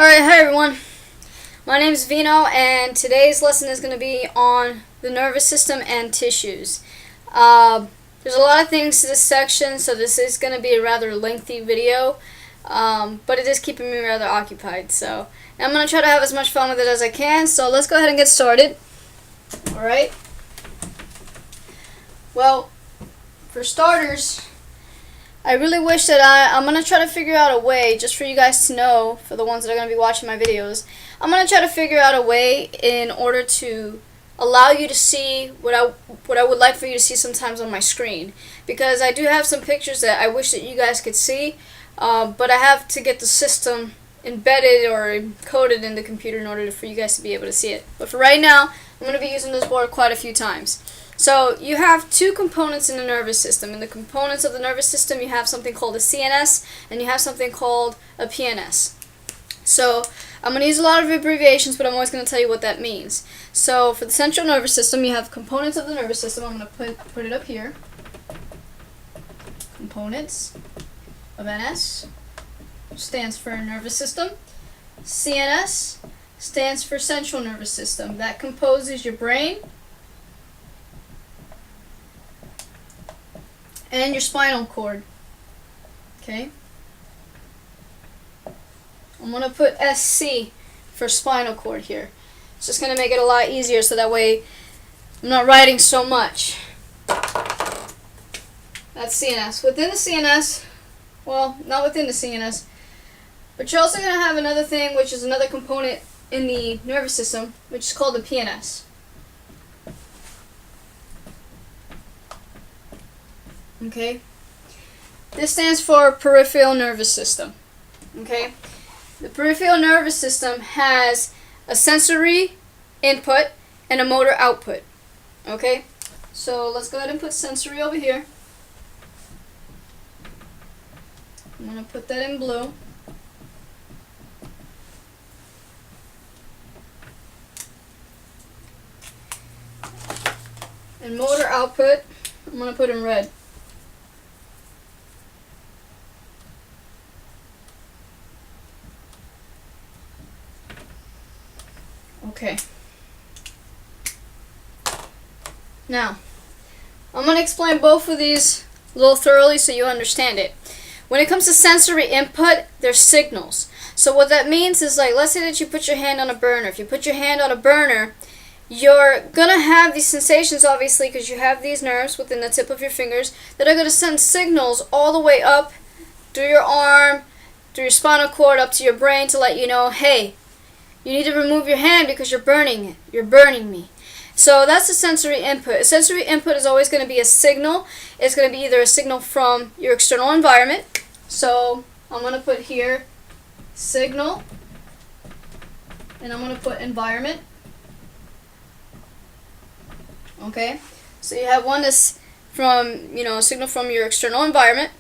Alright, hi everyone. My name is Vino, and today's lesson is going to be on the nervous system and tissues. There's a lot of things to this section, so this is going to be a rather lengthy video, but it is keeping me rather occupied. So I'm going to try to have as much fun with it as I can, so let's go ahead and get started. Alright. Well, for starters, I really wish that I'm going to try to figure out a way, just for you guys to know, for the ones that are going to be watching my videos, I'm going to try to figure out a way in order to allow you to see what I would like for you to see sometimes on my screen. Because I do have some pictures that I wish that you guys could see, but I have to get the system embedded or encoded in the computer in order for you guys to be able to see it. But for right now, I'm going to be using this board quite a few times. So you have two components in the nervous system. In the components of the nervous system, you have something called a CNS, and you have something called a PNS. So I'm going to use a lot of abbreviations, but I'm always going to tell you what that means. So for the central nervous system, you have components of the nervous system. I'm going to put it up here. Components of NS stands for nervous system. CNS stands for central nervous system. That composes your brain and your spinal cord. Okay? I'm going to put SC for spinal cord here. It's just going to make it a lot easier so that way I'm not writing so much. That's CNS. Within the CNS, well, not within the CNS, but you're also going to have another thing, which is another component in the nervous system, which is called the PNS. Okay, this stands for peripheral nervous system. Okay, the peripheral nervous system has a sensory input and a motor output. Okay, so let's go ahead and put sensory over here. I'm going to put that in blue. And motor output, I'm going to put in red. Okay. Now, I'm going to explain both of these a little thoroughly so you understand it. When it comes to sensory input, there's signals. So what that means is, like, let's say that you put your hand on a burner. If you put your hand on a burner, you're going to have these sensations, obviously, because you have these nerves within the tip of your fingers that are going to send signals all the way up through your arm, through your spinal cord, up to your brain to let you know, hey, you need to remove your hand because you're burning it. You're burning me. So that's a sensory input. A sensory input is always going to be a signal. It's going to be either a signal from your external environment. So I'm going to put here signal, and I'm going to put environment. Okay? So you have one that's from, a signal from your external environment.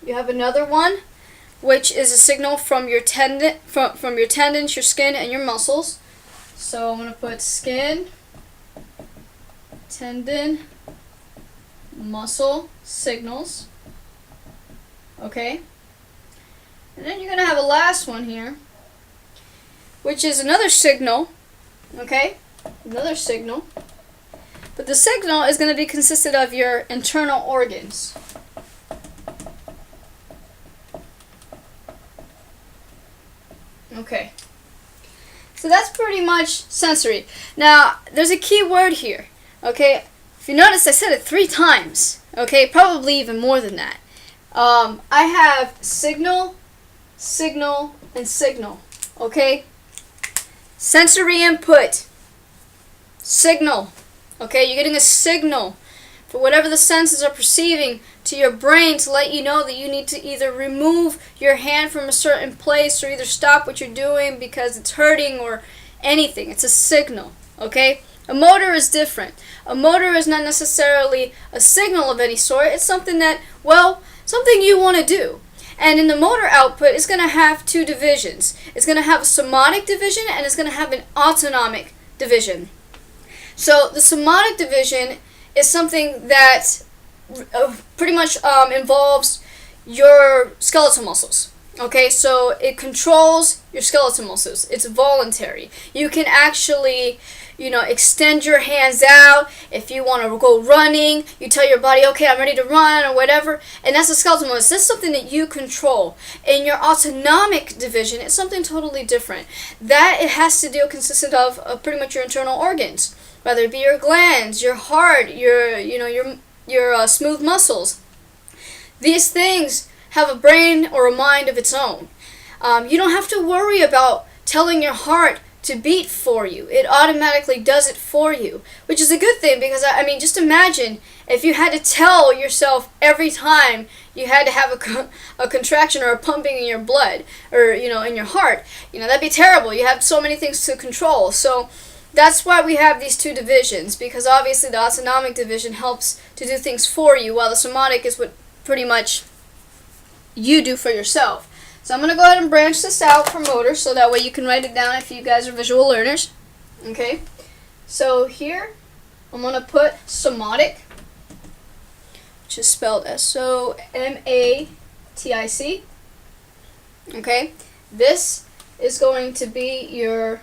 You have another one, which is a signal from your from your tendons, your skin, and your muscles. So I'm going to put skin, tendon, muscle signals. Okay? And then you're going to have a last one here, which is another signal. Okay? Another signal. But the signal is going to be consisted of your internal organs. Okay, so that's pretty much sensory. Now, there's a key word here, okay? If you notice, I said it 3 times, okay? Probably even more than that. I have signal, signal, and signal, okay? Sensory input, signal, okay? You're getting a signal for whatever the senses are perceiving to your brain to let you know that you need to either remove your hand from a certain place or either stop what you're doing because it's hurting or anything. It's a signal, okay? A motor is different. A motor is not necessarily a signal of any sort. It's something that, well, something you want to do. And in the motor output, it's going to have 2 divisions. It's going to have a somatic division and it's going to have an autonomic division. So the somatic division is something that pretty much involves your skeletal muscles. Okay, so it controls your skeletal muscles. It's voluntary. You can actually, extend your hands out. If you want to go running, you tell your body, okay, I'm ready to run or whatever. And that's the skeletal muscles. That's something that you control. In your autonomic division, it's something totally different. That it has to deal consistent of pretty much your internal organs, whether it be your glands, your heart, your smooth muscles. These things have a brain or a mind of its own. You don't have to worry about telling your heart to beat for you. It automatically does it for you, which is a good thing, because just imagine if you had to tell yourself every time you had to have a contraction or a pumping in your blood, or in your heart. That'd be terrible. You have so many things to control. So that's why we have these two divisions, because obviously the autonomic division helps to do things for you, while the somatic is what pretty much you do for yourself. So I'm going to go ahead and branch this out for motor, so that way you can write it down if you guys are visual learners. Okay, so here I'm going to put somatic, which is spelled S-O-M-A-T-I-C. Okay, this is going to be your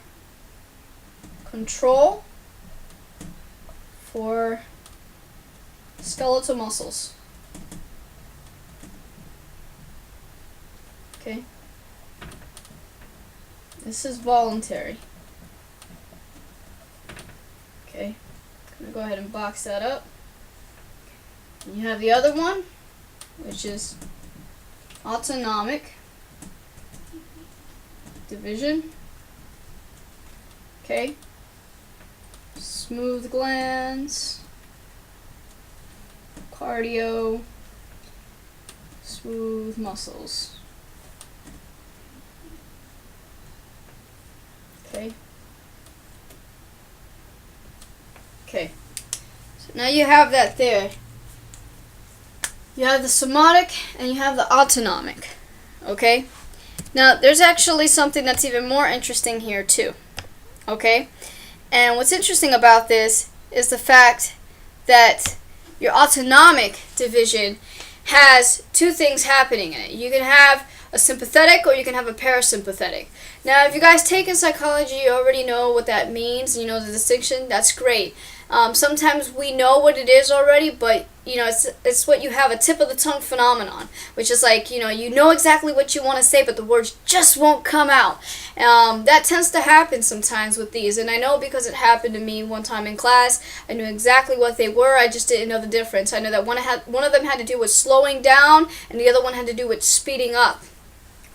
control for skeletal muscles. Okay. This is voluntary. Okay. I'm going to go ahead and box that up. And you have the other one, which is autonomic division. Okay. Smooth glands. Cardio. Smooth muscles. Okay. Okay. So now you have that there. You have the somatic and you have the autonomic. Okay? Now there's actually something that's even more interesting here too. Okay? And what's interesting about this is the fact that your autonomic division has two things happening in it. You can have a sympathetic or you can have a parasympathetic. Now, if you guys take in psychology, you already know what that means. You know the distinction. That's great. Sometimes we know what it is already, but it's what you have, a tip of the tongue phenomenon, which is like you know exactly what you want to say, but the words just won't come out. That tends to happen sometimes with these, and I know because it happened to me one time in class. I knew exactly what they were. I just didn't know the difference. I know that one of them had to do with slowing down, and the other one had to do with speeding up.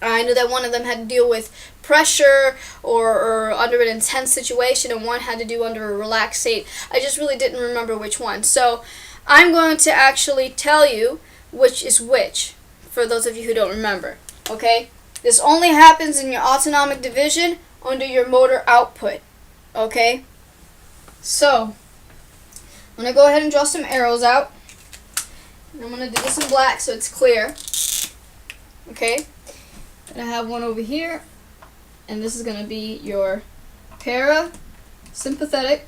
I knew that one of them had to deal with pressure or under an intense situation, and one had to do under a relaxed state. I just really didn't remember which one. So I'm going to actually tell you which is which, for those of you who don't remember. Okay? This only happens in your autonomic division under your motor output. Okay? So I'm going to go ahead and draw some arrows out. And I'm going to do this in black so it's clear. Okay? And I have one over here, and this is going to be your parasympathetic,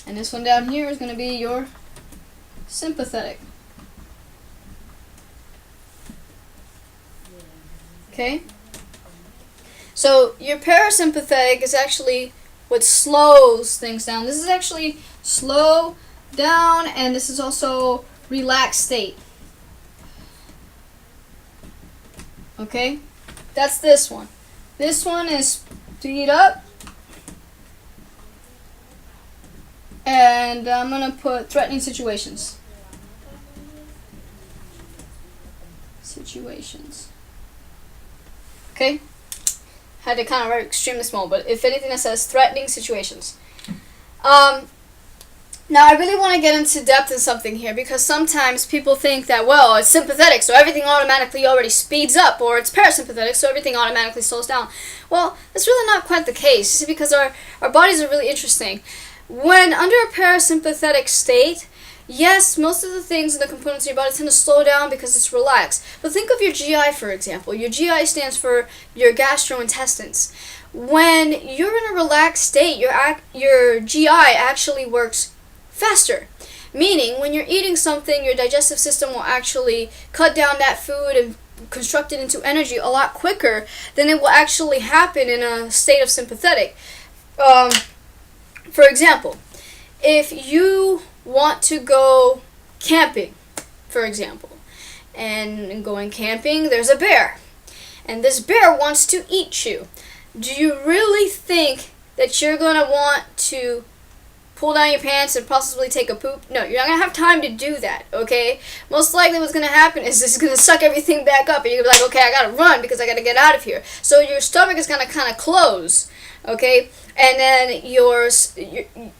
and this one down here is going to be your sympathetic. Okay? So your parasympathetic is actually what slows things down. This is actually slow down, and this is also relaxed state. Okay, that's this one. This one is speed up, and I'm going to put threatening situations. Okay, had to kind of write extremely small, but if anything that says threatening situations. Now, I really want to get into depth in something here, because sometimes people think that, well, it's sympathetic, so everything automatically already speeds up, or it's parasympathetic, so everything automatically slows down. Well, that's really not quite the case, you see, because our bodies are really interesting. When under a parasympathetic state, yes, most of the things in the components of your body tend to slow down because it's relaxed. But think of your GI, for example. Your GI stands for your gastrointestines. When you're in a relaxed state, your GI actually works faster, Meaning, when you're eating something, your digestive system will actually cut down that food and construct it into energy a lot quicker than it will actually happen in a state of sympathetic. For example, if you want to go camping, for example, and going camping, there's a bear, and this bear wants to eat you. Do you really think that you're going to want to pull down your pants and possibly take a poop? No, you're not going to have time to do that, okay? Most likely what's going to happen is it's going to suck everything back up, and you're going to be like, okay, I got to run because I got to get out of here. So your stomach is going to kind of close, okay? And then your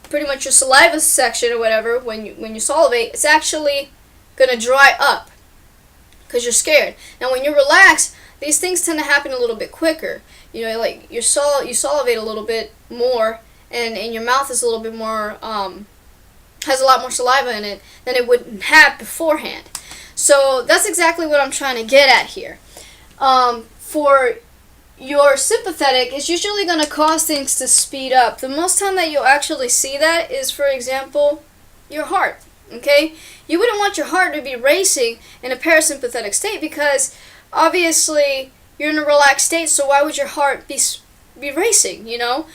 pretty much your saliva section or whatever, when you salivate, it's actually going to dry up because you're scared. Now, when you relax, these things tend to happen a little bit quicker. You know, like you salivate a little bit more, and your mouth is a little bit more, has a lot more saliva in it than it would have beforehand. So that's exactly what I'm trying to get at here. For your sympathetic, it's usually going to cause things to speed up. The most time that you'll actually see that is, for example, your heart. Okay? You wouldn't want your heart to be racing in a parasympathetic state because obviously you're in a relaxed state, so why would your heart be racing, you know?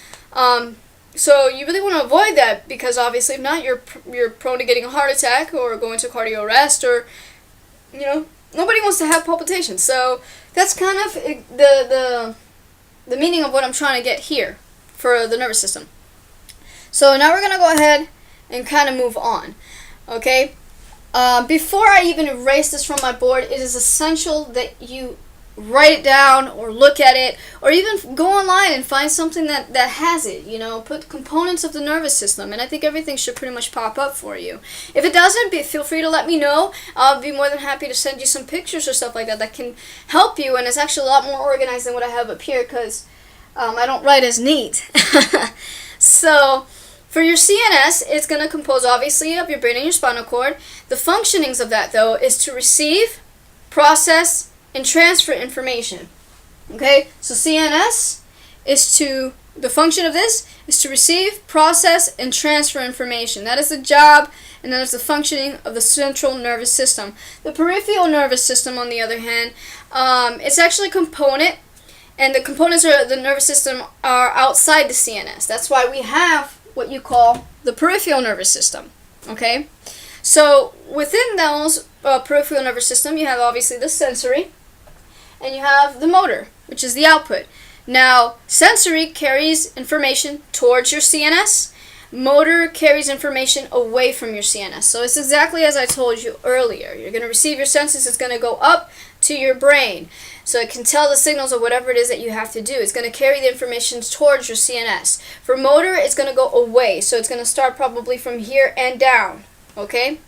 So you really want to avoid that because obviously if not, you're prone to getting a heart attack or going to cardio arrest, or, you know, nobody wants to have palpitations. So that's kind of the meaning of what I'm trying to get here for the nervous system. So now we're going to go ahead and kind of move on, okay? Before I even erase this from my board, it is essential that you write it down or look at it, or even go online and find something that has it, you know, put components of the nervous system, and I think everything should pretty much pop up for you. If it doesn't, feel free to let me know. I'll be more than happy to send you some pictures or stuff like that can help you, and it's actually a lot more organized than what I have up here because I don't write as neat. So for your CNS, it's going to compose obviously of your brain and your spinal cord. The functionings of that, though, is to receive, process, and transfer information. Okay, so CNS the function of this is to receive, process, and transfer information. That is the job, and that is the functioning of the central nervous system. The peripheral nervous system, on the other hand, it's actually a component, and the components of the nervous system are outside the CNS. That's why we have what you call the peripheral nervous system. Okay, so within those peripheral nervous system, you have obviously the sensory, and you have the motor, which is the output. Now, sensory carries information towards your CNS. Motor carries information away from your CNS. So it's exactly as I told you earlier. You're going to receive your senses. It's going to go up to your brain. So it can tell the signals of whatever it is that you have to do. It's going to carry the information towards your CNS. For motor, it's going to go away. So it's going to start probably from here and down. Okay?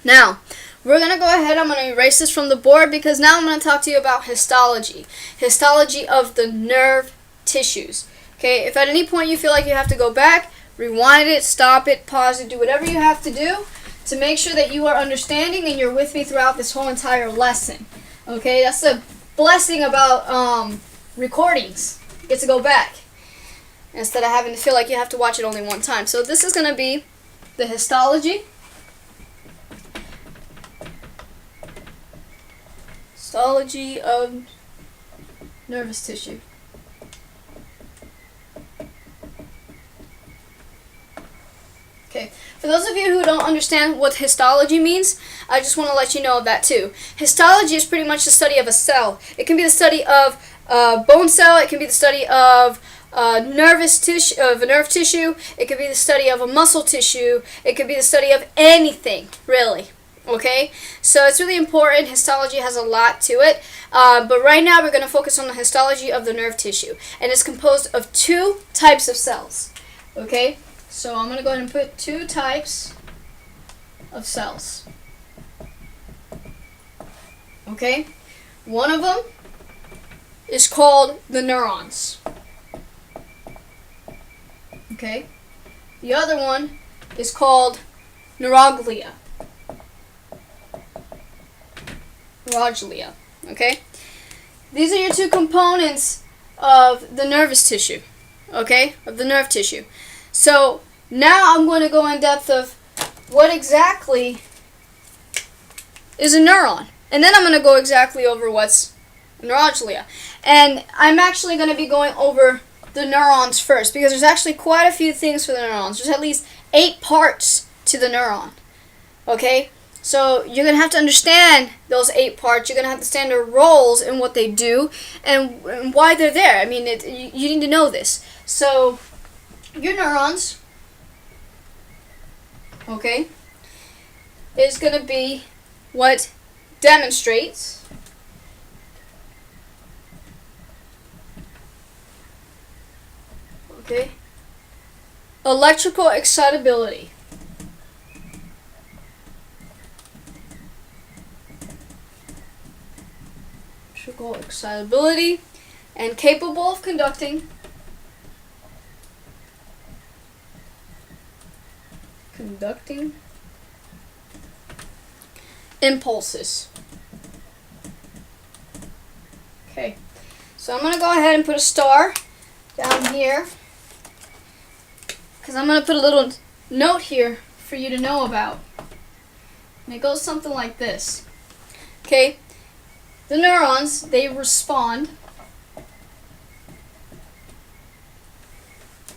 Now, we're going to go ahead. I'm going to erase this from the board because now I'm going to talk to you about histology. Histology of the nerve tissues. Okay? If at any point you feel like you have to go back, rewind it, stop it, pause it, do whatever you have to do to make sure that you are understanding and you're with me throughout this whole entire lesson. Okay? That's the blessing about recordings. You get to go back instead of having to feel like you have to watch it only one time. So this is going to be the histology. Histology of nervous tissue. Okay, for those of you who don't understand what histology means, I just want to let you know of that too. Histology is pretty much the study of a cell. It can be the study of a bone cell, it can be the study of nervous tissue, of a nerve tissue, it could be the study of a muscle tissue, it could be the study of anything, really. Okay, so it's really important. Histology has a lot to it, but right now we're going to focus on the histology of the nerve tissue, and it's composed of two types of cells. Okay, so I'm going to go ahead and put two types of cells. Okay, one of them is called the neurons. Okay, the other one is called neuroglia. Neuroglia. Okay? These are your two components of the nervous tissue. Okay? Of the nerve tissue. So now I'm going to go in depth of what exactly is a neuron. And then I'm going to go exactly over what's neuroglia. And I'm actually going to be going over the neurons first, because there's actually quite a few things for the neurons. There's at least 8 parts to the neuron. Okay? So you're going to have to understand those 8 parts. You're going to have to understand their roles and what they do and why they're there. I mean, you need to know this. So your neurons, okay, is going to be what demonstrates electrical excitability. Electrical excitability and capable of conducting impulses. Okay, so I'm going to go ahead and put a star down here, because I'm going to put a little note here for you to know about. And it goes something like this. Okay, the neurons, they respond.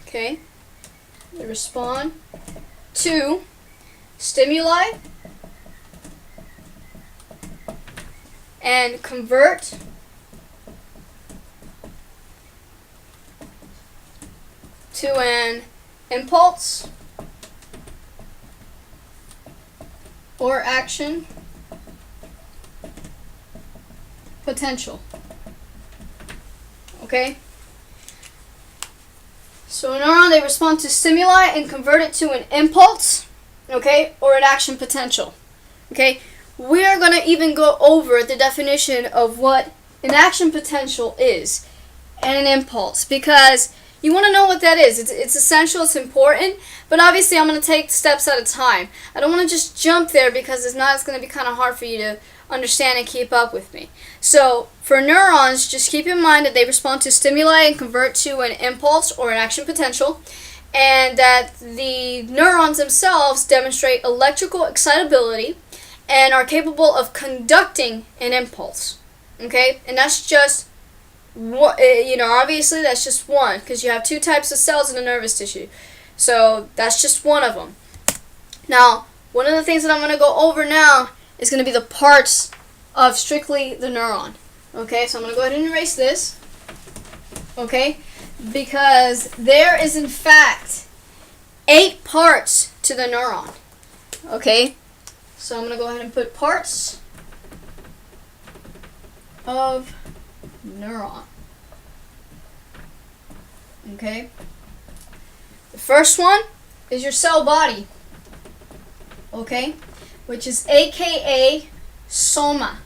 Okay, they respond to stimuli and convert to an impulse or action potential. Okay? So a neuron, they respond to stimuli and convert it to an impulse, okay, or an action potential. Okay? We are going to even go over the definition of what an action potential is and an impulse, because you want to know what that is. It's essential, it's important, but obviously I'm going to take steps at a time. I don't want to just jump there, because it's going to be kind of hard for you to understand and keep up with me. So for neurons, just keep in mind that they respond to stimuli and convert to an impulse or an action potential, and that the neurons themselves demonstrate electrical excitability and are capable of conducting an impulse. Okay? And that's just obviously that's just one, because you have 2 types of cells in the nervous tissue. So that's just one of them. Now, one of the things that I'm going to go over now is going to be the parts of strictly the neuron. Okay, so I'm going to go ahead and erase this. Okay, because there is in fact 8 parts to the neuron. Okay, so I'm going to go ahead and put parts of neuron. Okay, the first one is your cell body, okay, which is aka soma.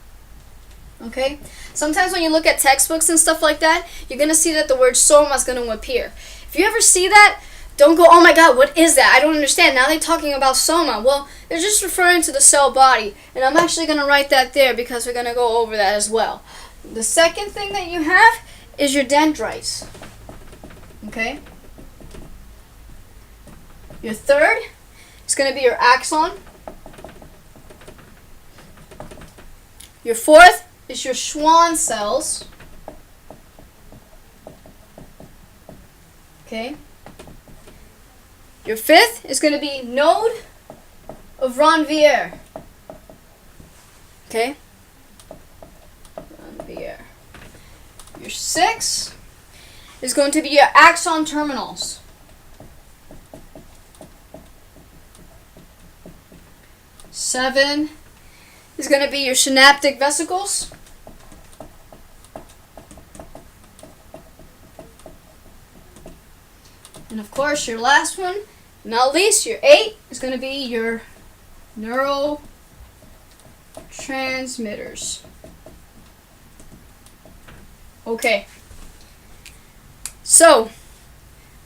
Okay, sometimes when you look at textbooks and stuff like that, you're gonna see that the word soma is gonna appear. If you ever see that, don't go, oh my god, what is that? I don't understand. Now they're talking about soma. Well, they're just referring to the cell body, and I'm actually gonna write that there because we're gonna go over that as well. The second thing that you have is your dendrites. Okay? Your third is going to be your axon. Your fourth is your Schwann cells. Okay? Your fifth is going to be node of Ranvier. Okay? Ranvier. Your sixth is going to be your axon terminals. Seven is going to be your synaptic vesicles. And of course, your last one, not least, your 8 is going to be your neurotransmitters. Okay. So,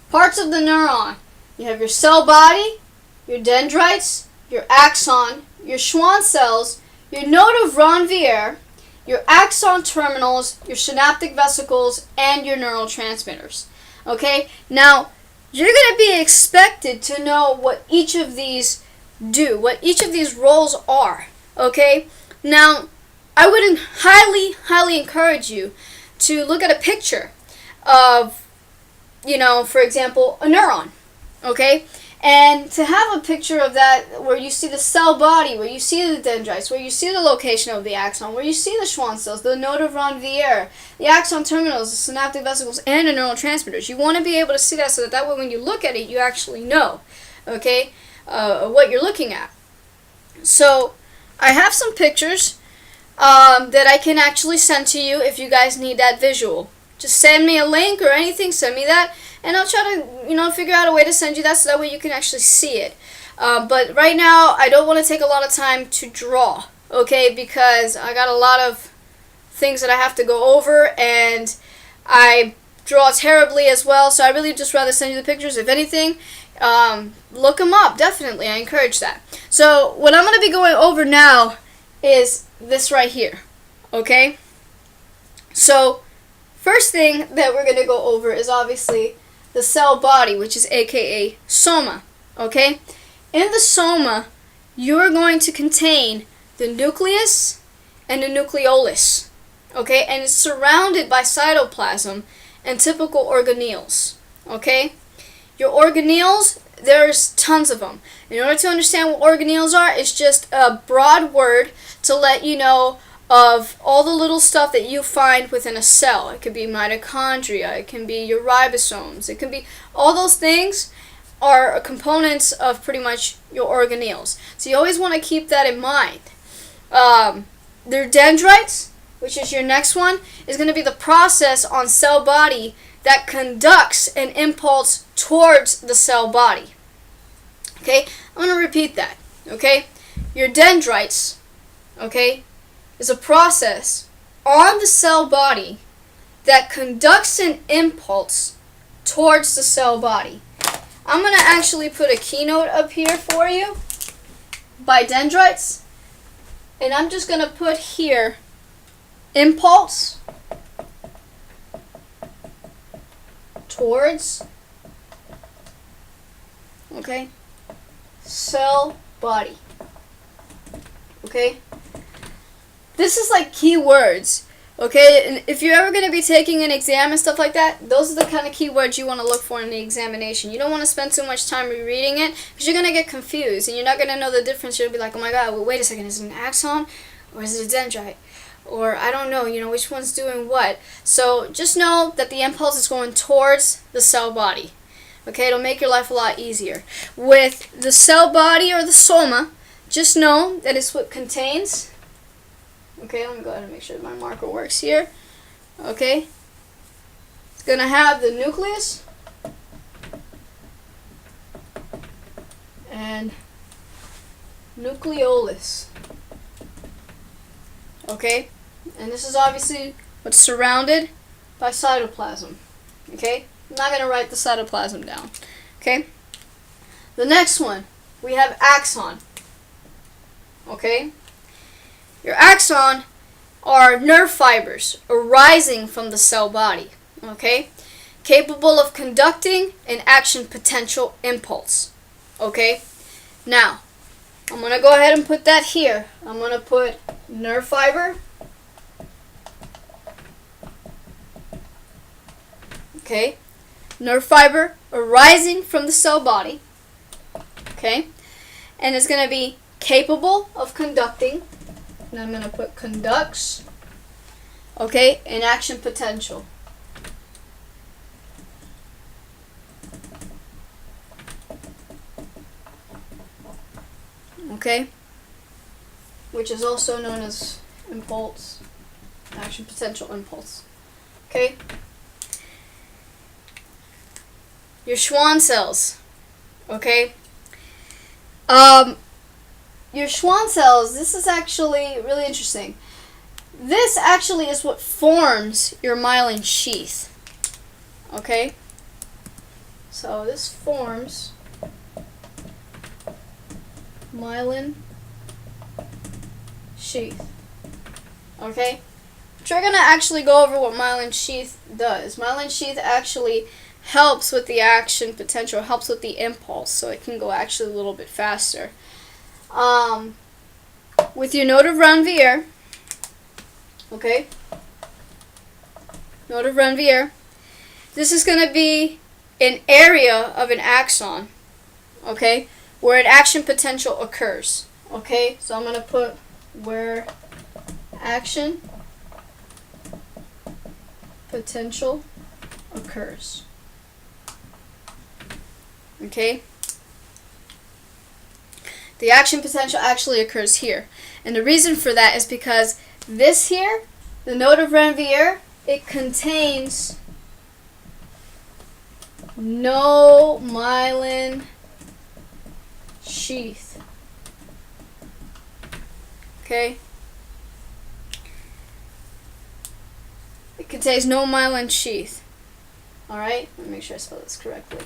parts of the neuron. You have your cell body, your dendrites, your axon, your Schwann cells, your node of Ranvier, your axon terminals, your synaptic vesicles, and your neurotransmitters. Okay? Now, you're going to be expected to know what each of these do, what each of these roles are, okay? Now, I would highly encourage you to look at a picture of, for example, a neuron, okay? And to have a picture of that where you see the cell body, where you see the dendrites, where you see the location of the axon, where you see the Schwann cells, the node of Ranvier, the axon terminals, the synaptic vesicles, and the neurotransmitters. You want to be able to see that so that way when you look at it, you actually know, okay, what you're looking at. So I have some pictures that I can actually send to you if you guys need that visual. Just send me a link or anything, send me that, and I'll try to, figure out a way to send you that so that way you can actually see it. But right now, I don't want to take a lot of time to draw, okay, because I got a lot of things that I have to go over, and I draw terribly as well, so I really just rather send you the pictures. If anything, look them up, definitely, I encourage that. So what I'm going to be going over now is this right here, okay? So first thing that we're going to go over is obviously the cell body, which is aka soma, okay? In the soma, you're going to contain the nucleus and the nucleolus, okay? And it's surrounded by cytoplasm and typical organelles, okay? Your organelles, there's tons of them. In order to understand what organelles are, it's just a broad word to let you know of all the little stuff that you find within a cell. It could be mitochondria, it can be your ribosomes, it can be all those things are components of pretty much your organelles. So you always want to keep that in mind. Their dendrites, which is your next one, is going to be the process on cell body that conducts an impulse towards the cell body. Okay, I'm going to repeat that. Okay, your dendrites, okay, is a process on the cell body that conducts an impulse towards the cell body. I'm going to actually put a keynote up here for you by dendrites, and I'm just going to put here impulse towards, okay, cell body, okay? This is like key words, okay? And if you're ever going to be taking an exam and stuff like that, those are the kind of keywords you want to look for in the examination. You don't want to spend too much time rereading it because you're going to get confused and you're not going to know the difference. You'll be like, oh my god, well, wait a second, is it an axon or is it a dendrite? Or I don't know, which one's doing what. So just know that the impulse is going towards the cell body. Okay, it'll make your life a lot easier. With the cell body or the soma, just know that it's what contains. Okay, let me go ahead and make sure my marker works here. Okay, it's going to have the nucleus and nucleolus. Okay, and this is obviously what's surrounded by cytoplasm. Okay, I'm not going to write the cytoplasm down. Okay, the next one, we have axon. Okay, your axon are nerve fibers arising from the cell body. Okay, capable of conducting an action potential impulse. Okay, now I'm going to go ahead and put that here. I'm going to put nerve fiber. Okay, nerve fiber arising from the cell body. Okay, and it's going to be capable of conducting, and I'm going to put conducts, okay, an action potential. Okay, which is also known as impulse, action potential impulse. Okay, your Schwann cells. Okay, your Schwann cells, this is actually really interesting. This actually is what forms your myelin sheath. Okay, so this forms myelin sheath. Okay, but we're going to actually go over what myelin sheath does. Myelin sheath actually helps with the action potential, helps with the impulse, so it can go actually a little bit faster. with your node of Ranvier, okay, node of Ranvier, this is going to be an area of an axon, okay, where an action potential occurs, okay, so I'm going to put where action potential occurs, okay. The action potential actually occurs here. And the reason for that is because this here, the node of Ranvier, it contains no myelin sheath. Okay? It contains no myelin sheath. Alright? Let me make sure I spell this correctly.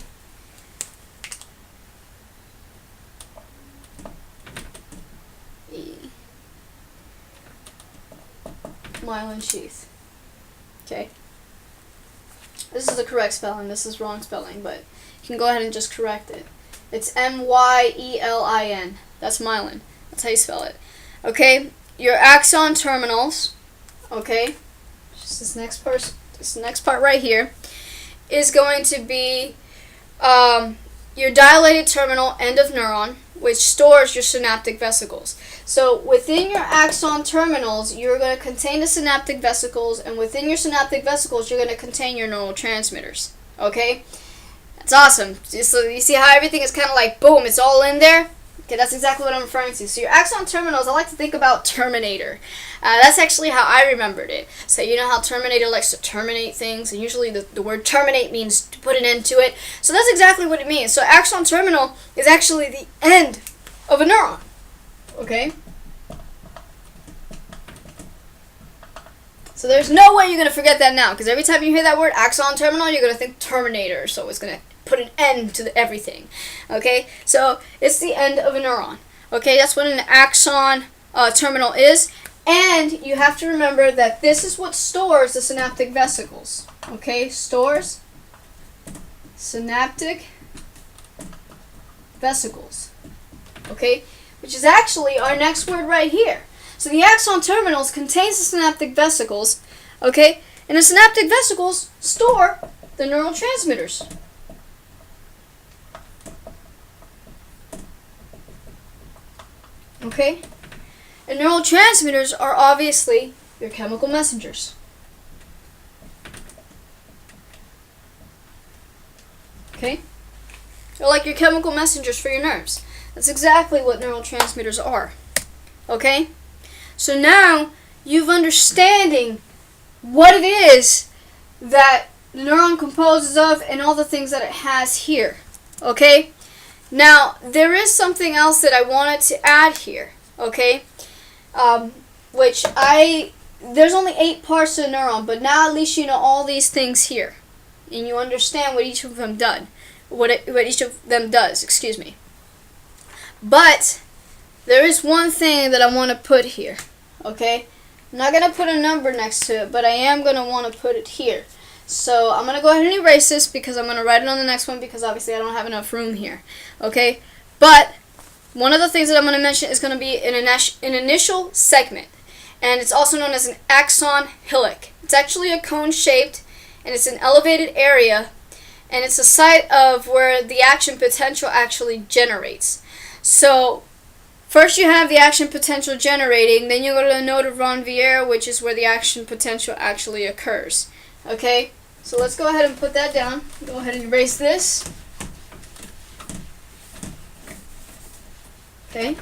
Myelin sheath. Okay. This is the correct spelling. This is wrong spelling, but you can go ahead and just correct it. It's myelin. That's myelin. That's how you spell it. Okay. Your axon terminals. Okay. Just this next part right here is going to be your dilated terminal end of neuron, which stores your synaptic vesicles. So within your axon terminals, you're going to contain the synaptic vesicles, and within your synaptic vesicles, you're going to contain your neurotransmitters. Okay? That's awesome. So you see how everything is kind of like, boom, it's all in there? Okay, that's exactly what I'm referring to. So your axon terminals, I like to think about Terminator. That's actually how I remembered it. So you know how Terminator likes to terminate things, and usually the word terminate means to put an end to it. So that's exactly what it means. So axon terminal is actually the end of a neuron. Okay? So there's no way you're going to forget that now, because every time you hear that word axon terminal, you're going to think Terminator. So it's going to put an end to everything. Okay? So it's the end of a neuron. Okay? That's what an axon terminal is. And you have to remember that this is what stores the synaptic vesicles. Okay? Stores synaptic vesicles. Okay? Which is actually our next word right here. So the axon terminals contains the synaptic vesicles, okay? And the synaptic vesicles store the neurotransmitters. Okay? And neurotransmitters are obviously your chemical messengers. Okay? They're like your chemical messengers for your nerves. That's exactly what neurotransmitters are. Okay? So now you've understanding what it is that the neuron composes of and all the things that it has here. Okay? Now, there is something else that I wanted to add here. Okay? There's only 8 parts to a neuron, but now at least you know all these things here. And you understand what each of them does. What each of them does, excuse me. But there is one thing that I want to put here, okay? I'm not going to put a number next to it, but I am going to want to put it here. So I'm going to go ahead and erase this because I'm going to write it on the next one because obviously I don't have enough room here, okay? But one of the things that I'm going to mention is going to be an initial segment, and it's also known as an axon hillock. It's actually a cone-shaped, and it's an elevated area, and it's a site of where the action potential actually generates. So first you have the action potential generating, then you go to the node of Ranvier, which is where the action potential actually occurs. Okay, so let's go ahead and put that down. Go ahead and erase this. Okay,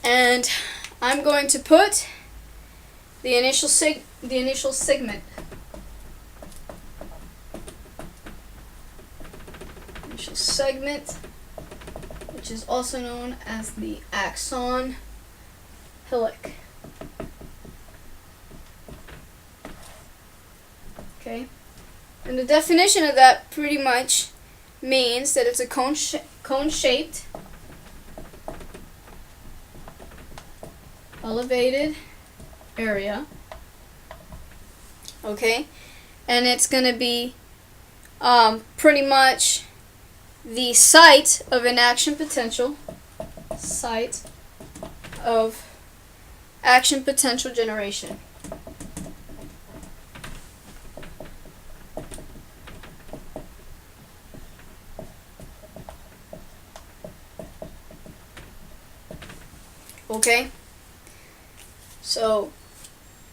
and I'm going to put the initial segment. Initial segment, which is also known as the axon hillock. Okay, and the definition of that pretty much means that it's a cone-shaped, elevated area. Okay, and it's going to be pretty much the site of an action potential site of action potential generation. Okay, so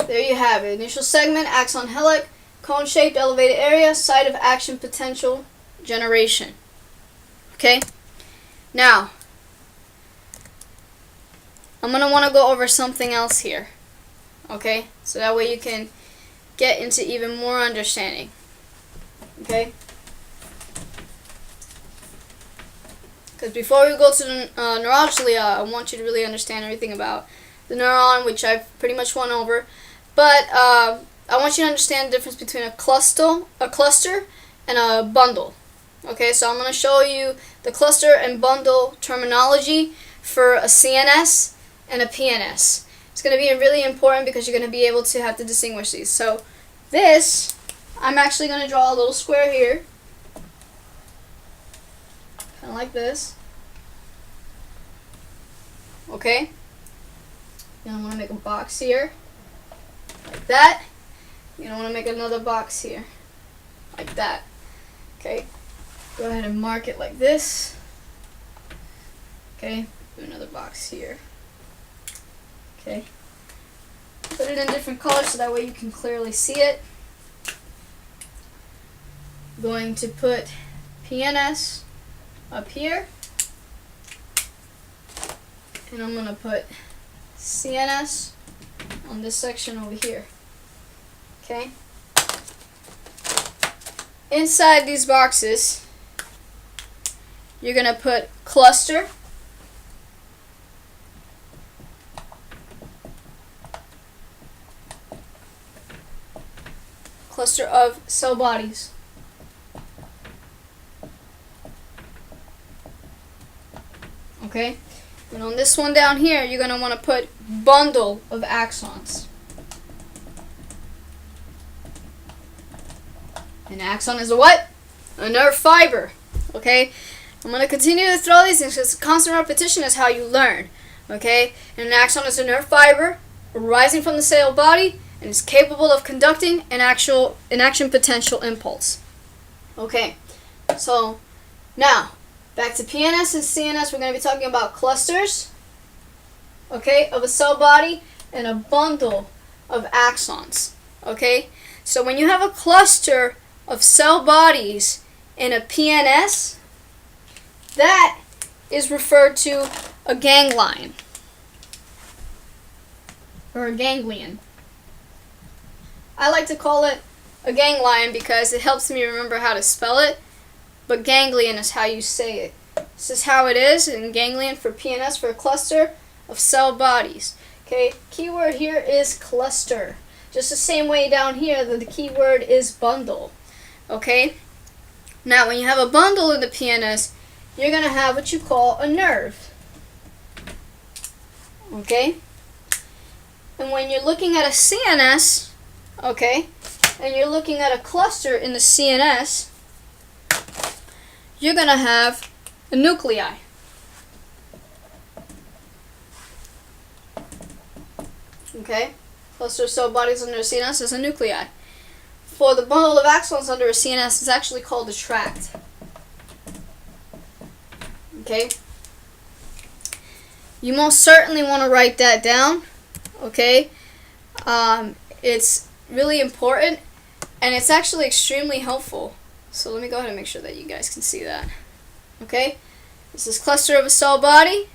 there you have it. Initial segment, axon helic, cone-shaped elevated area, site of action potential generation. Okay, now I'm going to want to go over something else here. Okay, so that way you can get into even more understanding. Okay, because before we go to the neurology, I want you to really understand everything about the neuron, which I've pretty much went over. But I want you to understand the difference between a cluster, and a bundle. Okay, so I'm going to show you the cluster and bundle terminology for a CNS and a PNS. It's going to be really important because you're going to be able to have to distinguish these. So this, I'm actually going to draw a little square here. Kind of like this. Okay. Then I'm going to make a box here. Like that. You're going to want to make another box here. Like that. Okay. Go ahead and mark it like this. Okay. Do another box here. Okay. Put it in different colors so that way you can clearly see it. I'm going to put PNS up here, and I'm going to put CNS on this section over here. Okay. Inside these boxes, you're going to put cluster, cluster of cell bodies. Okay, and on this one down here, you're going to want to put bundle of axons. An axon is a what? A nerve fiber. Okay, I'm going to continue to throw these things because constant repetition is how you learn. Okay, and an axon is a nerve fiber arising from the cell body and is capable of conducting an action potential impulse. Okay, so now back to PNS and CNS, we're going to be talking about clusters, okay, of a cell body and a bundle of axons. Okay, so when you have a cluster of cell bodies in a PNS, that is referred to a ganglion or a ganglion. I like to call it a ganglion because it helps me remember how to spell it, but ganglion is how you say it. This is how it is in ganglion for PNS, for a cluster of cell bodies. Okay, keyword here is cluster. Just the same way down here that the keyword is bundle. Okay, now when you have a bundle in the PNS, you're going to have what you call a nerve. Okay, and when you're looking at a CNS, okay, and you're looking at a cluster in the CNS, you're going to have a nuclei. Okay, cluster of cell bodies under a CNS is a nuclei. For the bundle of axons under a CNS, it's actually called a tract. Okay, you most certainly want to write that down. Okay, it's really important and it's actually extremely helpful. So let me go ahead and make sure that you guys can see that. Okay, this is cluster of a cell body.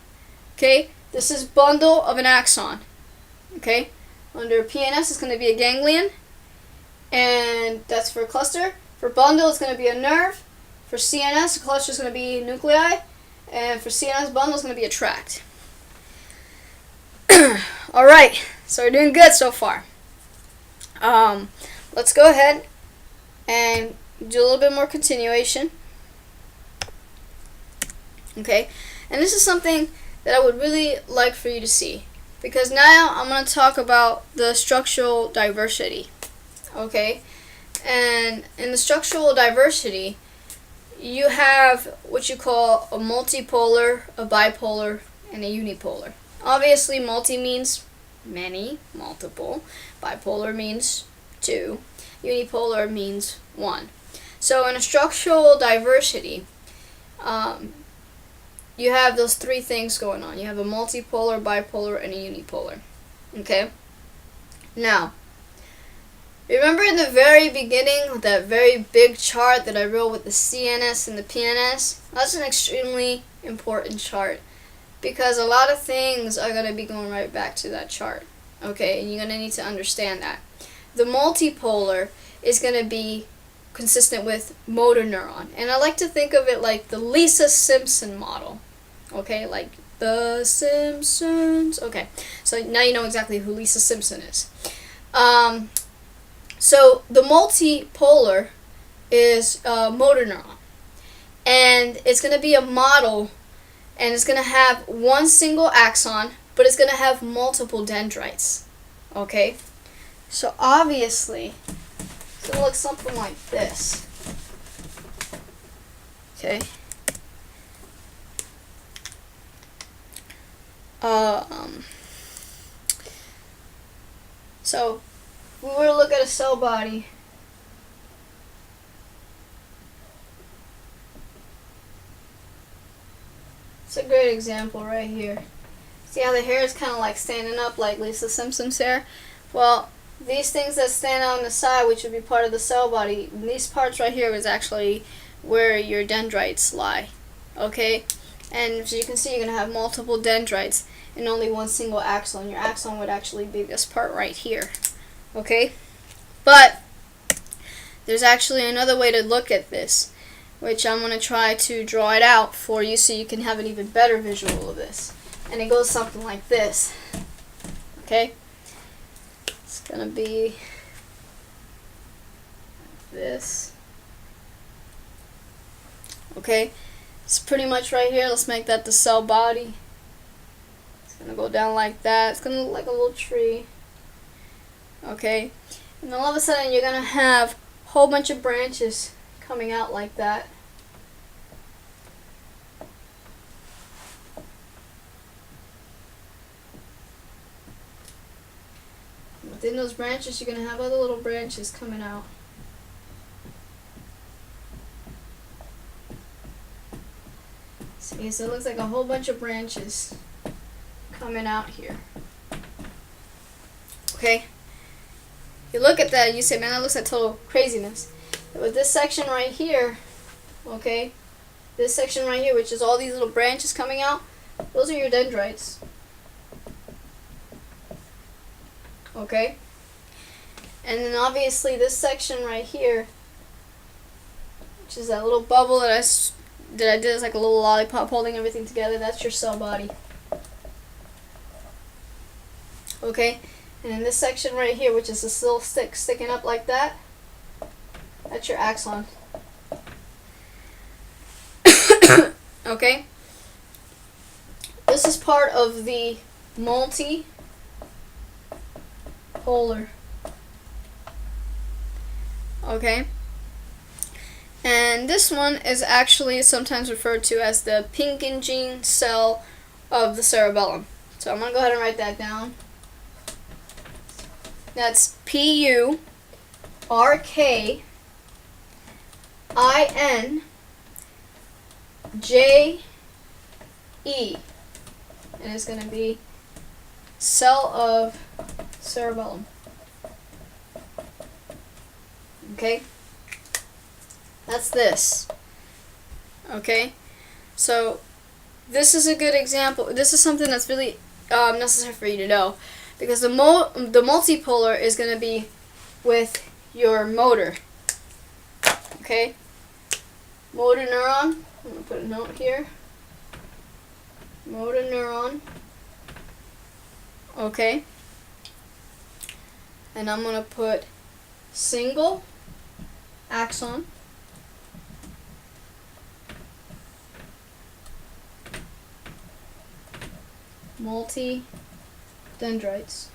Okay, this is bundle of an axon. Okay, under PNS it's going to be a ganglion, and that's for a cluster. For bundle it's going to be a nerve. For CNS, a cluster is going to be nuclei, and for CNS bundle is going to be a tract. All right, so we're doing good so far. Let's go ahead and do a little bit more continuation. Okay, and this is something that I would really like for you to see, because now I'm going to talk about the structural diversity. Okay, and in the structural diversity, you have what you call a multipolar, a bipolar, and a unipolar. Obviously, multi means many, multiple. Bipolar means two. Unipolar means one. So in a structural diversity, you have those three things going on. You have a multipolar, bipolar, and a unipolar. Okay? Now, remember in the very beginning, that very big chart that I wrote with the CNS and the PNS? That's an extremely important chart, because a lot of things are going to be going right back to that chart. Okay? And you're going to need to understand that. The multipolar is going to be consistent with motor neuron. And I like to think of it like the Lisa Simpson model. Okay, like The Simpsons. Okay, so now you know exactly who Lisa Simpson is. So the multipolar is motor neuron. And it's going to be a model, and it's going to have one single axon, but it's going to have multiple dendrites. Okay, so obviously it's going to look something like this. Okay. So if we were to look at a cell body, it's a great example right here. See how the hair is kind of like standing up like Lisa Simpson's hair? Well, these things that stand out on the side, which would be part of the cell body, these parts right here is actually where your dendrites lie. Okay? And as you can see, you're going to have multiple dendrites and only one single axon. Your axon would actually be this part right here. Okay? But there's actually another way to look at this, which I'm going to try to draw it out for you so you can have an even better visual of this. And it goes something like this. Okay? It's going to be like this. Okay? It's pretty much right here. Let's make that the cell body. It's going to go down like that. It's going to look like a little tree. Okay? And then all of a sudden you're going to have a whole bunch of branches coming out like that. Within those branches, you're going to have other little branches coming out. See, so it looks like a whole bunch of branches coming out here. Okay? You look at that and you say, man, that looks like total craziness. But with this section right here, okay, this section right here, which is all these little branches coming out, those are your dendrites. Okay? And then obviously this section right here, which is that little bubble that I did as like a little lollipop holding everything together, that's your cell body. Okay? And then this section right here, which is this little stick sticking up like that, that's your axon. Okay? This is part of the multipolar. Okay? And this one is actually sometimes referred to as the Purkinje cell of the cerebellum. So I'm going to go ahead and write that down. That's Purkinje. And it's going to be cell of cerebellum. Okay? That's this. Okay? So, this is a good example. This is something that's really necessary for you to know. Because the multipolar is going to be with your motor. Okay? Motor neuron. I'm going to put a note here. Motor neuron. Okay? And I'm going to put single axon. Multi-dendrites.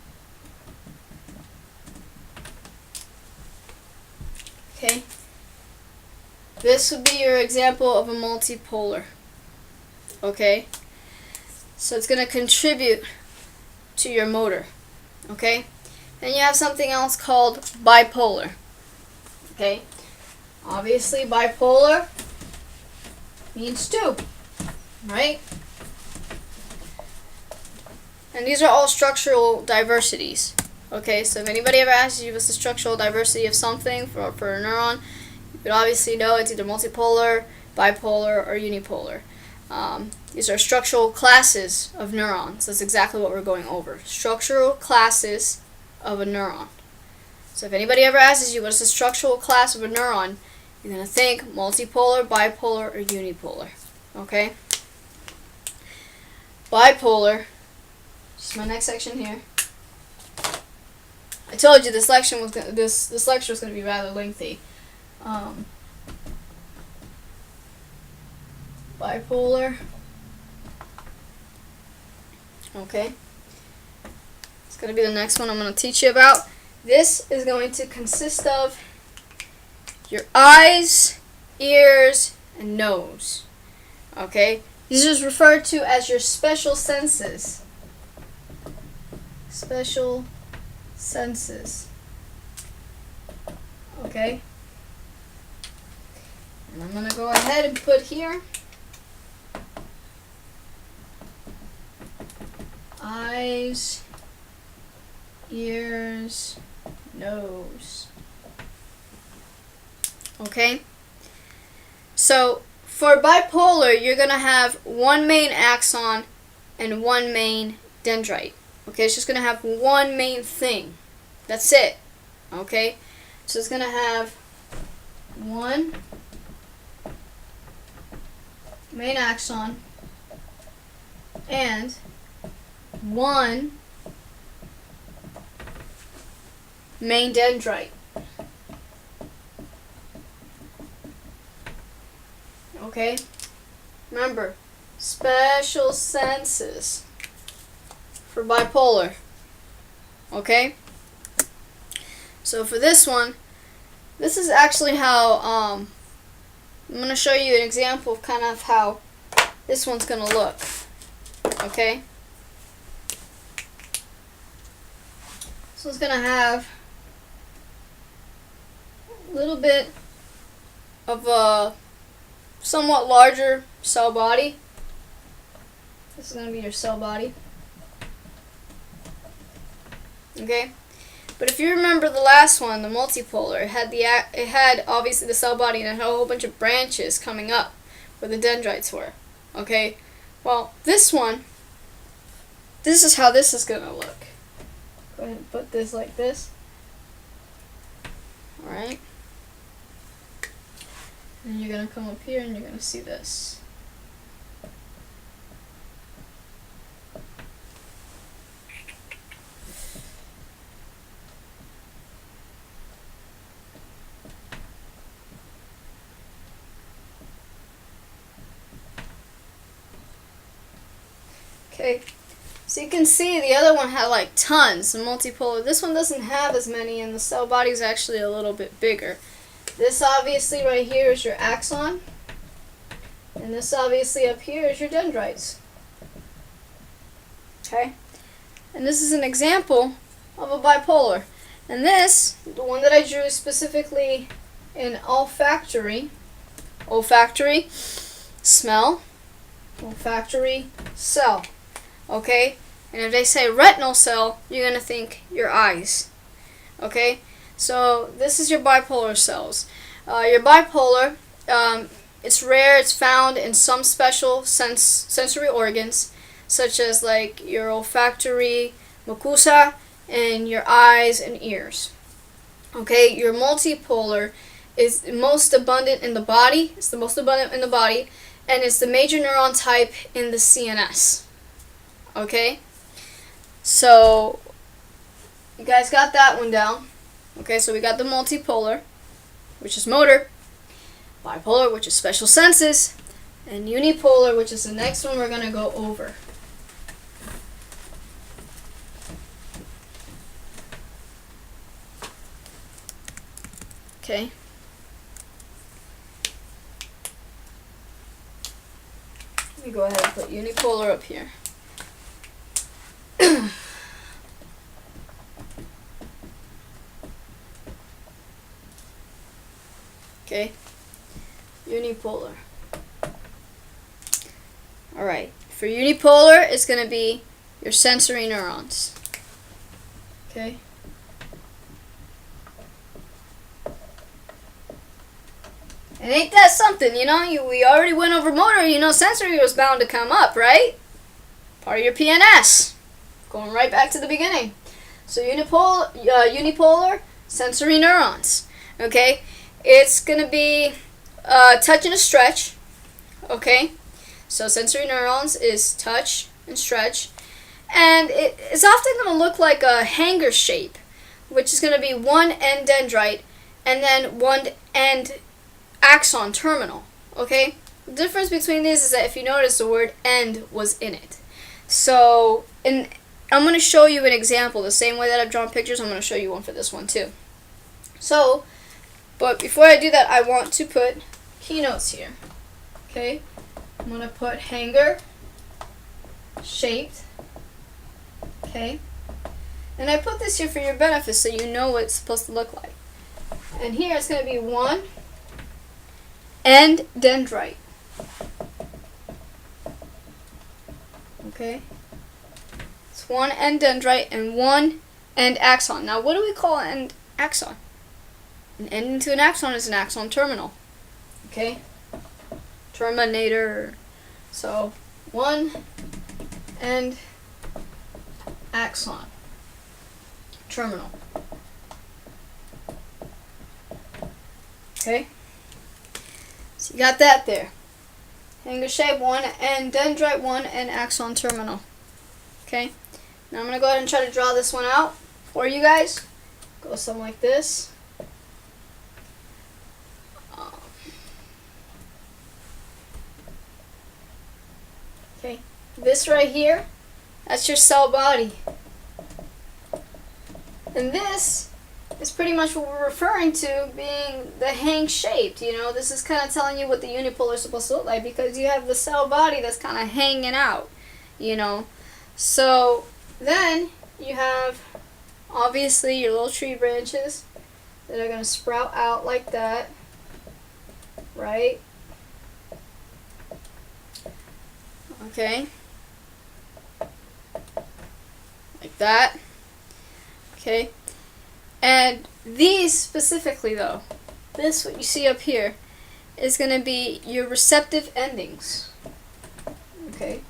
Okay? This would be your example of a multipolar. Okay? So it's going to contribute to your motor. Okay? Then you have something else called bipolar. Okay? Obviously, bipolar means two, right? And these are all structural diversities. Okay, so if anybody ever asks you what's the structural diversity of something for a neuron, you would obviously know it's either multipolar, bipolar, or unipolar. These are structural classes of neurons. That's exactly what we're going over. Structural classes of a neuron. So if anybody ever asks you what's the structural class of a neuron, you're going to think multipolar, bipolar, or unipolar. Okay? Bipolar. This is my next section here. I told you this lecture was going to be rather lengthy. Bipolar. Okay. It's going to be the next one I'm going to teach you about. This is going to consist of your eyes, ears, and nose. Okay? These are referred to as your special senses. Special senses. Okay? And I'm going to go ahead and put here eyes, ears, nose. Okay? So, for bipolar, you're going to have one main axon and one main dendrite. Okay, it's just going to have one main thing. That's it. Okay? So it's going to have one main axon and one main dendrite. Okay? Remember, special senses for bipolar. Okay? So for this one, this is actually how, I'm going to show you an example of kind of how this one's going to look. Okay? So it's going to have a little bit of a somewhat larger cell body. This is going to be your cell body. Okay? But if you remember the last one, the multipolar, it had obviously the cell body and it had a whole bunch of branches coming up where the dendrites were. Okay? Well, this one, this is how this is going to look. Go ahead and put this like this. Alright? And you're going to come up here and you're going to see this. Okay, so you can see the other one had like tons of multipolar. This one doesn't have as many, and the cell body is actually a little bit bigger. This obviously right here is your axon, and this obviously up here is your dendrites. Okay, and this is an example of a bipolar. And this, the one that I drew specifically in olfactory, smell, olfactory cell. Okay? And if they say retinal cell, you're going to think your eyes. Okay? So this is your bipolar cells. Your bipolar, it's rare, it's found in some special sensory organs, such as like your olfactory mucosa and your eyes and ears. Okay? Your multipolar is most abundant in the body. It's the most abundant in the body, and it's the major neuron type in the CNS. Okay, so you guys got that one down. Okay, so we got the multipolar, which is motor, bipolar, which is special senses, and unipolar, which is the next one we're going to go over. Okay. Let me go ahead and put unipolar up here. Okay? Unipolar. Alright, for unipolar, it's going to be your sensory neurons. Okay? And ain't that something, you know? We already went over motor, you know, sensory was bound to come up, right? Part of your PNS. Going right back to the beginning. So unipolar sensory neurons. Okay? It's going to be touch and a stretch. Okay? So sensory neurons is touch and stretch. And it's often going to look like a hanger shape, which is going to be one end dendrite and then one end axon terminal. Okay? The difference between these is that if you notice the word end was in it. So, I'm going to show you an example. The same way that I've drawn pictures, I'm going to show you one for this one too. So, but before I do that, I want to put keynotes here. Okay? I'm going to put hanger shaped. Okay? And I put this here for your benefit so you know what it's supposed to look like. And here it's going to be one end dendrite. Okay? It's one end dendrite and one end axon. Now, what do we call an end axon? An end into an axon is an axon terminal. Okay? Terminator. So, one end axon terminal. Okay? So you got that there. Hanger shape, one end dendrite, one end axon terminal. Okay? Now I'm going to go ahead and try to draw this one out for you guys. Go something like this. Okay, this right here, that's your cell body. And this is pretty much what we're referring to being the hang shaped. You know, this is kind of telling you what the unipolar is supposed to look like because you have the cell body that's kind of hanging out, you know. So then you have obviously your little tree branches that are going to sprout out like that, right? Okay. Like that. Okay. And these specifically though, this what you see up here is going to be your receptive endings. Okay.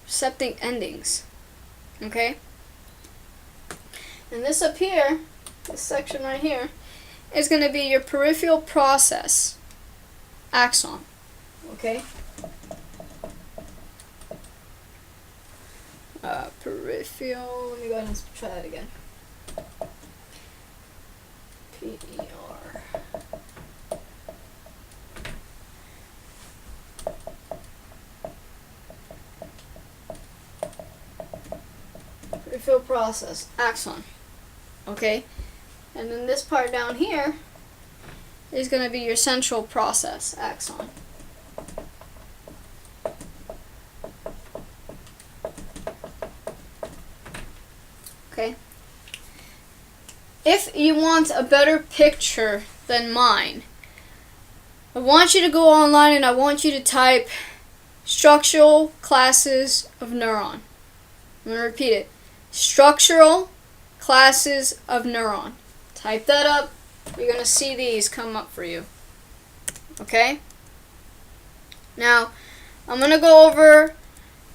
Receptive endings. Okay. And this up here, this section right here, is going to be your peripheral process axon. Okay. Peripheral, let me go ahead and try that again. P-E-R. Peripheral process, axon. Okay? And then this part down here is going to be your central process, axon. Okay? If you want a better picture than mine, I want you to go online and I want you to type structural classes of neuron. I'm going to repeat it. Structural classes of neuron. Type that up. You're going to see these come up for you. Okay? Now, I'm going to go over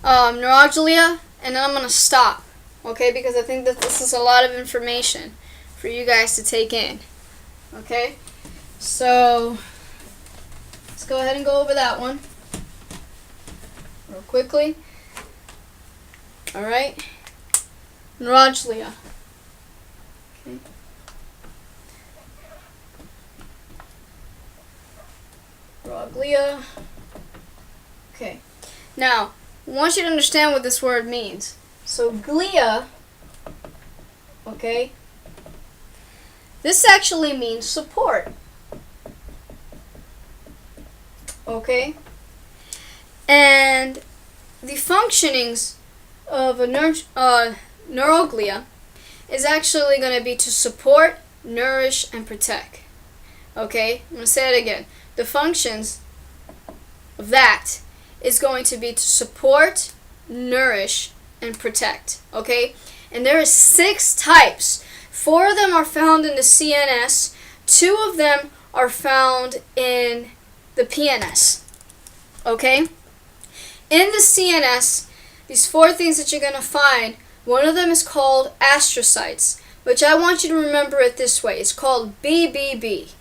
neuroglia and then I'm going to stop. Okay? Because I think that this is a lot of information for you guys to take in. Okay? So, let's go ahead and go over that one real quickly. Alright? Neuroglia. Okay. Neuroglia. Okay. Now, I want you to understand what this word means. So, glia, okay, this actually means support. Okay? And the functionings of a neuroglia is actually going to be to support, nourish, and protect. Okay, I'm going to say it again. The functions of that is going to be to support, nourish, and protect. Okay, and there are 6 types. 4 of them are found in the CNS. 2 of them are found in the PNS. Okay, in the CNS, these 4 things that you're going to find, one of them is called astrocytes, which I want you to remember it this way. It's called BBB,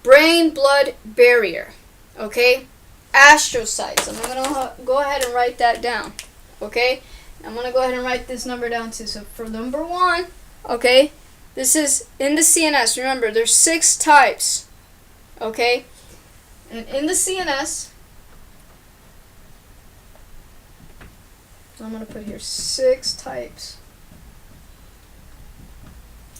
brain-blood barrier. Okay, astrocytes. I'm going to go ahead and write that down. Okay, I'm going to go ahead and write this number down too. So for number 1, okay, this is in the CNS. Remember, there's 6 types. Okay, and in the CNS, so I'm going to put here 6 types.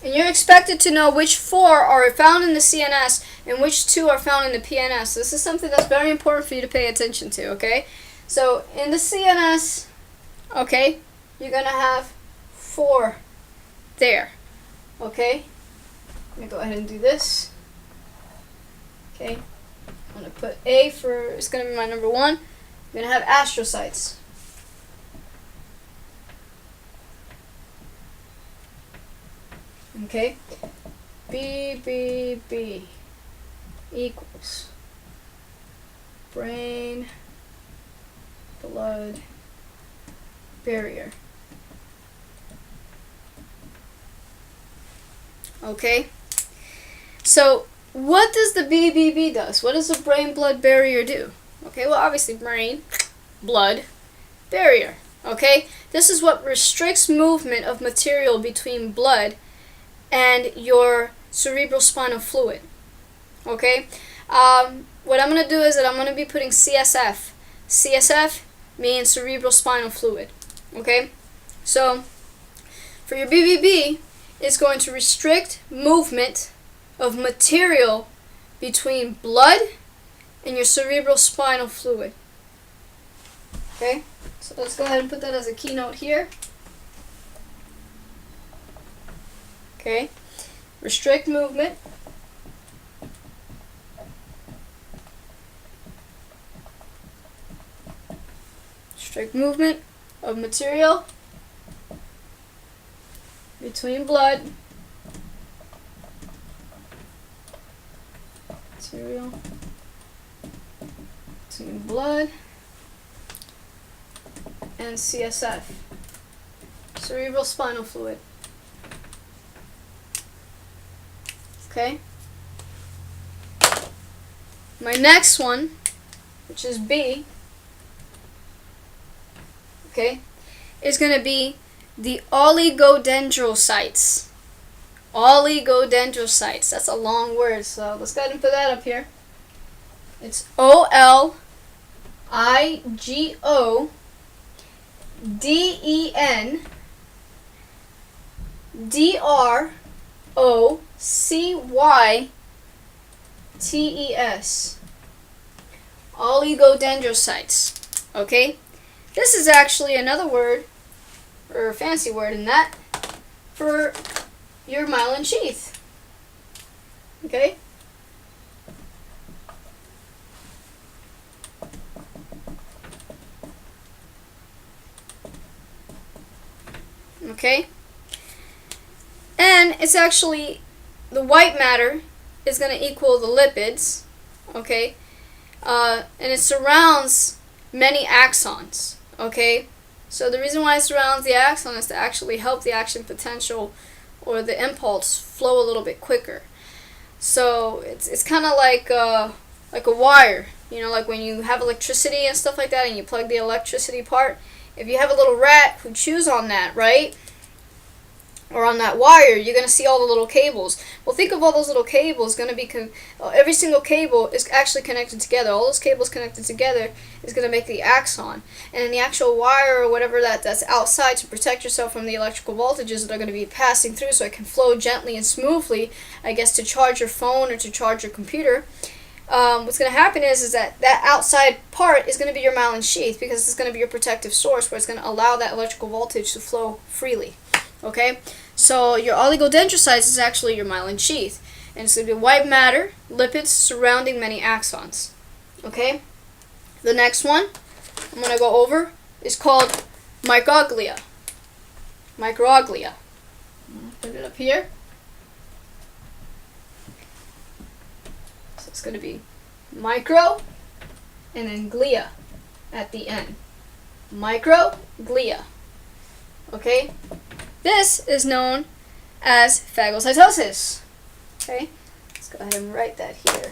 And you're expected to know which 4 are found in the CNS and which 2 are found in the PNS. This is something that's very important for you to pay attention to, okay? So in the CNS, okay, you're going to have 4 there, okay? Let me go ahead and do this. Okay, I'm going to put A for, it's going to be my number 1. I'm going to have astrocytes. Okay, BBB equals brain blood barrier. Okay, so what does the BBB does? What does the brain blood barrier do? Okay, well obviously brain, blood, barrier. Okay, this is what restricts movement of material between blood and your cerebrospinal fluid. Okay, what I'm going to do is that I'm going to be putting CSF. CSF means cerebrospinal fluid. Okay, so for your BBB, it's going to restrict movement of material between blood and your cerebrospinal fluid. Okay, so let's go ahead and put that as a keynote here. Okay, restrict movement of material between blood and CSF, cerebrospinal fluid. Okay. My next one, which is B, okay, is going to be the oligodendrocytes. Oligodendrocytes. That's a long word, so let's go ahead and put that up here. It's OLIGODENDROCYTES. Oligodendrocytes. Okay? This is actually another word, or a fancy word in that, for your myelin sheath. Okay? Okay? And it's actually, the white matter is going to equal the lipids, okay? And it surrounds many axons, okay? So the reason why it surrounds the axon is to actually help the action potential or the impulse flow a little bit quicker. So it's kind of like a wire, you know, like when you have electricity and stuff like that and you plug the electricity part. If you have a little rat who chews on that, right, or on that wire, you're going to see all the little cables. Well, think of all those little cables going to be, every single cable is actually connected together. All those cables connected together is going to make the axon. And then the actual wire or whatever that's outside to protect yourself from the electrical voltages that are going to be passing through so it can flow gently and smoothly, I guess, to charge your phone or to charge your computer. What's going to happen is that outside part is going to be your myelin sheath, because it's going to be your protective source where it's going to allow that electrical voltage to flow freely. Okay, so your oligodendrocytes is actually your myelin sheath, and it's going to be white matter, lipids surrounding many axons. Okay, the next one I'm going to go over is called microglia. Microglia. Put it up here. So it's going to be micro and then glia at the end. Microglia. Okay? This is known as phagocytosis. Okay? Let's go ahead and write that here.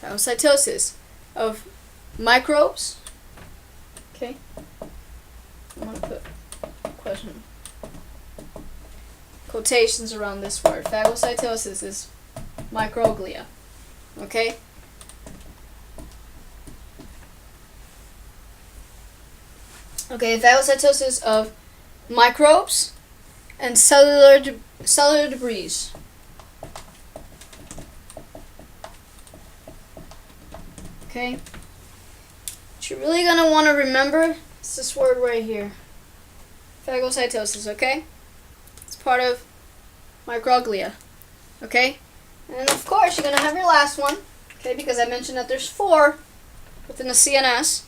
Phagocytosis of microbes. Okay? I'm going to put quotations around this word. Phagocytosis is microglia. Okay? Okay, phagocytosis of microbes and cellular debris. Okay? What you're really going to want to remember is this word right here. Phagocytosis, okay? It's part of microglia. Okay? And of course, you're going to have your last one. Okay, because I mentioned that there's 4 within the CNS.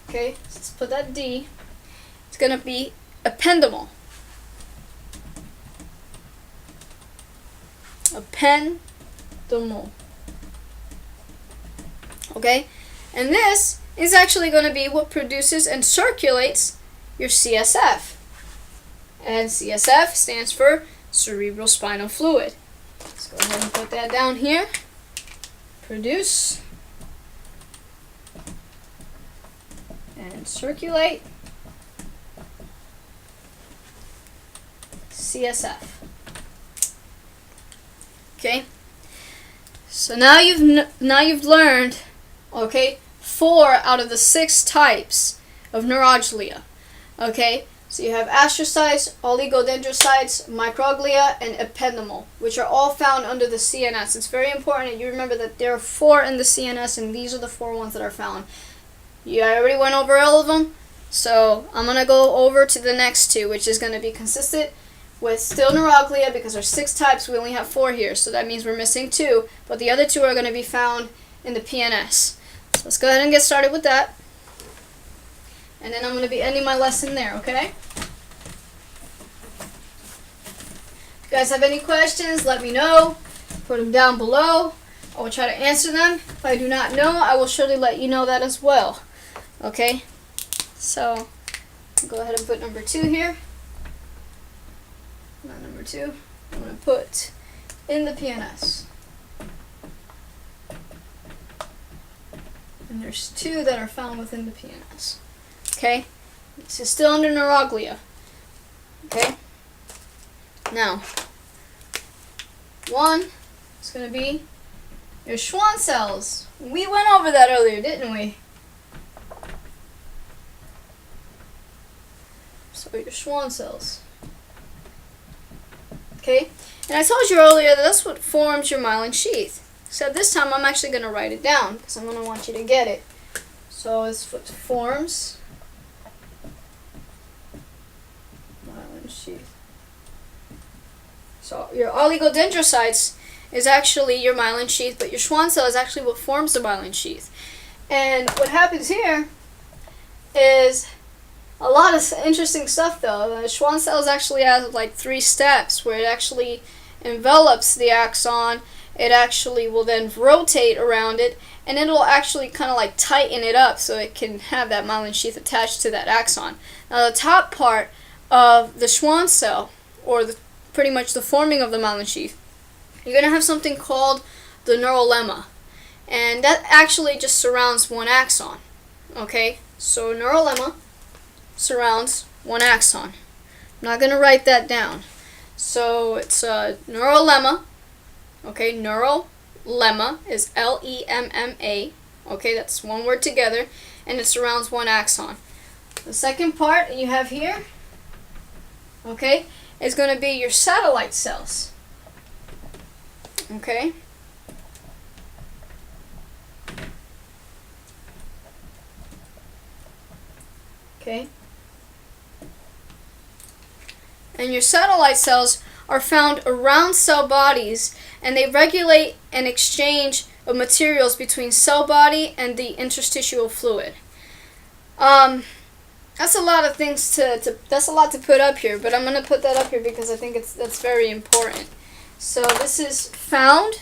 Okay, so let's put that D. It's going to be ependymal. Ependymal. Okay? And this is actually going to be what produces and circulates your CSF. And CSF stands for cerebrospinal fluid. Let's go ahead and put that down here. Produce and circulate CSF. Okay? So now you've learned, okay, 4 out of the 6 types of neuroglia. Okay? So you have astrocytes, oligodendrocytes, microglia, and ependymal, which are all found under the CNS. It's very important that you remember that there are 4 in the CNS, and these are the 4 ones that are found. Yeah, I already went over all of them, so I'm going to go over to the next 2, which is going to be consistent with still neuroglia, because there's 6 types, we only have 4 here, so that means we're missing 2, but the other 2 are going to be found in the PNS. So let's go ahead and get started with that. And then I'm going to be ending my lesson there, okay? If you guys have any questions, let me know. Put them down below. I will try to answer them. If I do not know, I will surely let you know that as well. Okay? So, I'll go ahead and put number 2 here. Not number 2. I'm going to put in the PNS. And there's 2 that are found within the PNS. Okay, this is still under neuroglia. Okay, now 1 is going to be your Schwann cells. We went over that earlier, didn't we? So your Schwann cells. Okay, and I told you earlier that that's what forms your myelin sheath. Except this time I'm actually going to write it down because I'm going to want you to get it. So it's what forms sheath. So your oligodendrocytes is actually your myelin sheath, but your Schwann cell is actually what forms the myelin sheath. And what happens here is a lot of interesting stuff though. The Schwann cells actually have like 3 steps where it actually envelops the axon. It actually will then rotate around it, and it'll actually kind of like tighten it up so it can have that myelin sheath attached to that axon. Now the top part of the Schwann cell, or pretty much the forming of the myelin sheath, you're going to have something called the neurolemma, and that actually just surrounds 1 axon. Okay, so neurolemma surrounds 1 axon. I'm not going to write that down. So it's neurolemma. Okay, neurolemma is L-E-M-M-A. Okay, that's 1 word together, and it surrounds 1 axon. The second part you have here, okay, is going to be your satellite cells. Okay? Okay? And your satellite cells are found around cell bodies, and they regulate an exchange of materials between cell body and the interstitial fluid. That's a lot of things that's a lot to put up here, but I'm going to put that up here because I think that's very important. So this is found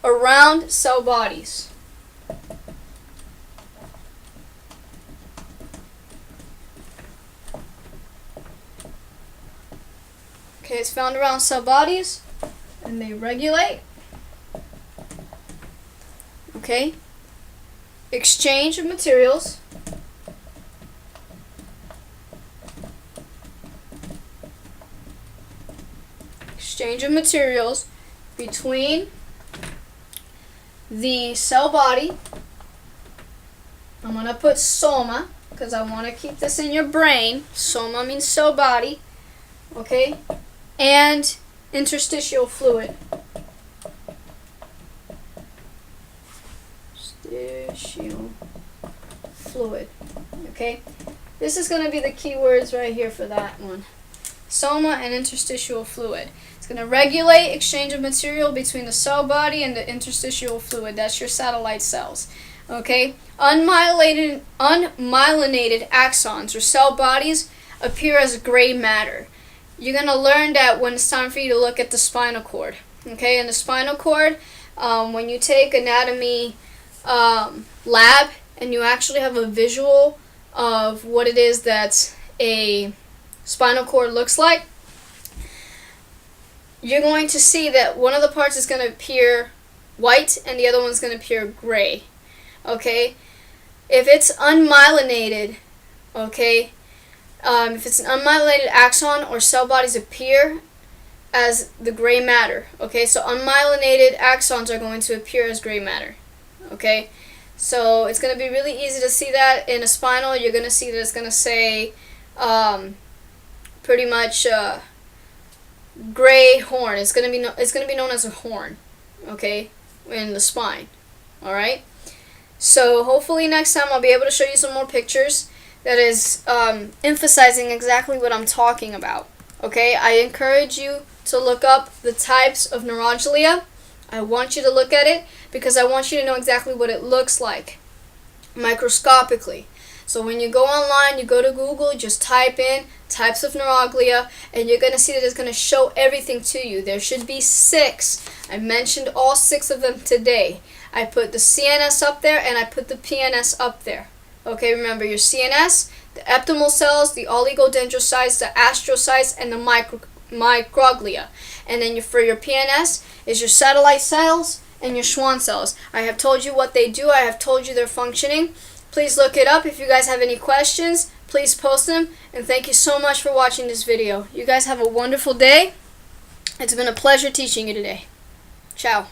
around cell bodies. Okay, it's found around cell bodies, and they regulate. Okay, exchange of materials. Exchange of materials between the cell body. I'm going to put soma because I want to keep this in your brain. Soma means cell body. Okay? And interstitial fluid. Interstitial fluid. Okay? This is going to be the key words right here for that one. Soma and interstitial fluid. It's going to regulate exchange of material between the cell body and the interstitial fluid. That's your satellite cells. Okay? Unmyelinated axons or cell bodies appear as gray matter. You're going to learn that when it's time for you to look at the spinal cord. Okay? In the spinal cord, when you take anatomy lab and you actually have a visual of what it is that a spinal cord looks like, you're going to see that one of the parts is going to appear white and the other one's going to appear gray. Okay? If it's unmyelinated, okay, if it's an unmyelinated axon or cell bodies appear as the gray matter. Okay, so unmyelinated axons are going to appear as gray matter. Okay, so it's going to be really easy to see that in a spinal. You're going to see that it's going to say pretty much gray horn. It's going to be known as a horn. Okay, in the spine. All right. So hopefully next time I'll be able to show you some more pictures that is emphasizing exactly what I'm talking about. Okay, I encourage you to look up the types of neuroglia. I want you to look at it because I want you to know exactly what it looks like microscopically. So when you go online, you go to Google, just type in types of neuroglia, and you're going to see that it's going to show everything to you. There should be 6. I mentioned all 6 of them today. I put the CNS up there, and I put the PNS up there. Okay, remember your CNS, the epidermal cells, the oligodendrocytes, the astrocytes, and the microglia. And then for your PNS is your satellite cells and your Schwann cells. I have told you what they do. I have told you their functioning. Please look it up. If you guys have any questions, please post them. And thank you so much for watching this video. You guys have a wonderful day. It's been a pleasure teaching you today. Ciao.